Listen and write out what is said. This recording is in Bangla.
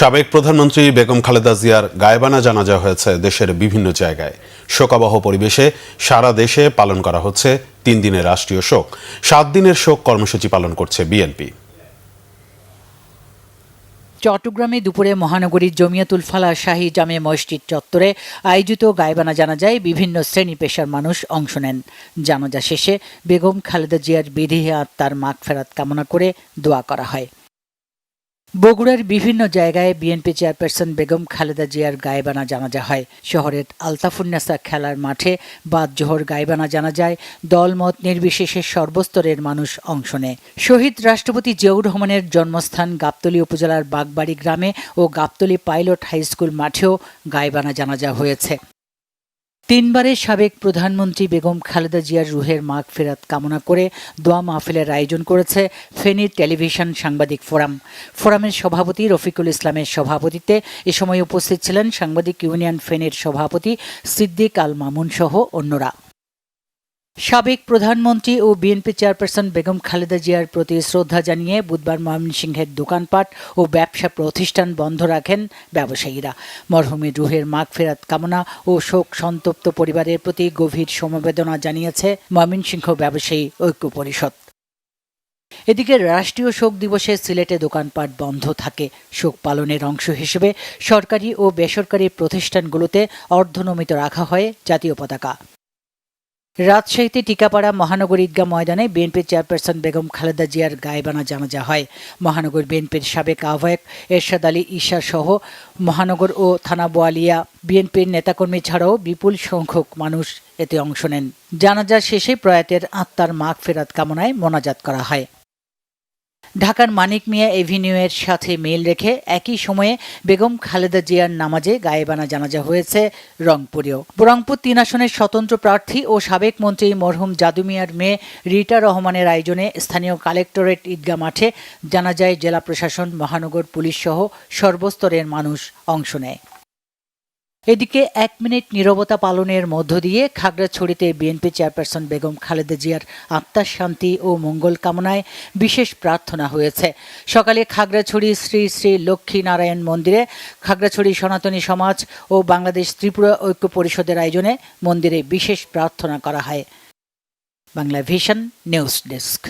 সাবেক প্রধানমন্ত্রী বেগম খালেদা জিয়ার গায়েবানা জানাজা হয়েছে দেশের বিভিন্ন জায়গায়। শোকাবহ পরিবেশে সারা দেশে পালন করা হচ্ছে ৩ দিনের রাষ্ট্রীয় শোক। ৭ দিনের শোক কর্মসূচি পালন করছে বিএনপি। চট্টগ্রামে দুপুরে মহানগরীর জমিয়াতুল ফালাহ শাহী জামে মসজিদ চত্বরে আয়োজিত গায়েবানা জানাজায় বিভিন্ন শ্রেণী পেশার মানুষ অংশ নেন। জানাজা শেষে বেগম খালেদা জিয়ার বিদেহী আত্মার মাগফেরাত কামনা করে দোয়া করা হয়। বগুড়ার বিভিন্ন জায়গায় বিএনপি চেয়ারপারসন বেগম খালেদা জিয়ার গায়েবানা জানাজা হয়। শহরের আলতাফুন্নেসা খেলার মাঠে বাদ জোহর গায়েবানা জানাজায় দলমত নির্বিশেষে সর্বস্তরের মানুষ অংশ নেয়। শহীদ রাষ্ট্রপতি জিয়াউর রহমানের জন্মস্থান গাবতলী উপজেলার বাগবাড়ি গ্রামে ও গাবতলী পাইলট হাই স্কুল মাঠেও গায়েবানা জানাজা হয়েছে। 3 বারের সাবেক প্রধানমন্ত্রী বেগম খালেদা জিয়ার রুহের মাগফিরাত কামনা করে দোয়া মাহফিলের আয়োজন করেছে ফেনী টেলিভিশন সাংবাদিক ফোরাম। ফোরামের সভাপতি রফিকুল ইসলামের সভাপতিত্বে এ সময় উপস্থিত ছিলেন সাংবাদিক ইউনিয়ন ফেনীর সভাপতি সিদ্দিক আল মামুন সহ অন্যরা। সাবেক প্রধানমন্ত্রী ও বিএনপি চেয়ারপারসন বেগম খালেদা জিয়ার প্রতি শ্রদ্ধা জানিয়ে বুধবার ময়মনসিংহের দোকানপাট ও ব্যবসা প্রতিষ্ঠান বন্ধ রাখেন ব্যবসায়ীরা। মরহুমের রুহের মাগফিরাত কামনা ও শোক সন্তপ্ত পরিবারের প্রতি গভীর সমবেদনা জানিয়েছে ময়মনসিংহ ব্যবসায়ী ঐক্য পরিষদ। এদিকে রাষ্ট্রীয় শোক দিবসে সিলেটে দোকানপাট বন্ধ থাকে। শোক পালনের অংশ হিসেবে সরকারি ও বেসরকারি প্রতিষ্ঠানগুলোতে অর্ধনমিত রাখা হয় জাতীয় পতাকা। রাজশাহীতে টিকাপাড়া মহানগর ঈদগাহ ময়দানে বিএনপি চেয়ারপারসন বেগম খালেদা জিয়ার গায়েবানা জানাজা হয়। মহানগর বিএনপির সাবেক আহ্বায়ক এরশাদ আলী ঈশা সহ মহানগর ও থানা বোয়ালিয়া বিএনপির নেতাকর্মী ছাড়াও বিপুল সংখ্যক মানুষ এতে অংশ নেন। জানাজা শেষে প্রয়াতের আত্মার মাগফিরাত কামনায় মোনাজাত করা হয়। ঢাকার মানিক মিয়া এভিনিউয়ের সাথে মিল রেখে একই সময়ে বেগম খালেদা জিয়ার নামাজে গায়েবানা জানাজা হয়েছে রংপুরেও। রংপুর 3 আসনের স্বতন্ত্র প্রার্থী ও সাবেক মন্ত্রী মরহুম জাদু মিয়ার মেয়ে রিটা রহমানের আয়োজনে স্থানীয় কালেক্টরেট ঈদগাহ মাঠে জানাজায় জেলা প্রশাসন, মহানগর পুলিশ সহ সর্বস্তরের মানুষ অংশ নেয়। এদিকে 1 মিনিট নীরবতা পালনের মধ্য দিয়ে খাগড়াছড়িতে বিএনপি চেয়ারপারসন বেগম খালেদা জিয়ার আত্মার শান্তি ও মঙ্গল কামনায় বিশেষ প্রার্থনা হয়েছে। সকালে খাগড়াছড়ি শ্রী শ্রী লক্ষ্মী নারায়ণ মন্দিরে খাগড়াছড়ি সনাতনী সমাজ ও বাংলাদেশ ত্রিপুরা ঐক্য পরিষদের আয়োজনে মন্দিরে বিশেষ প্রার্থনা করা হয়। Bangla vision news desk.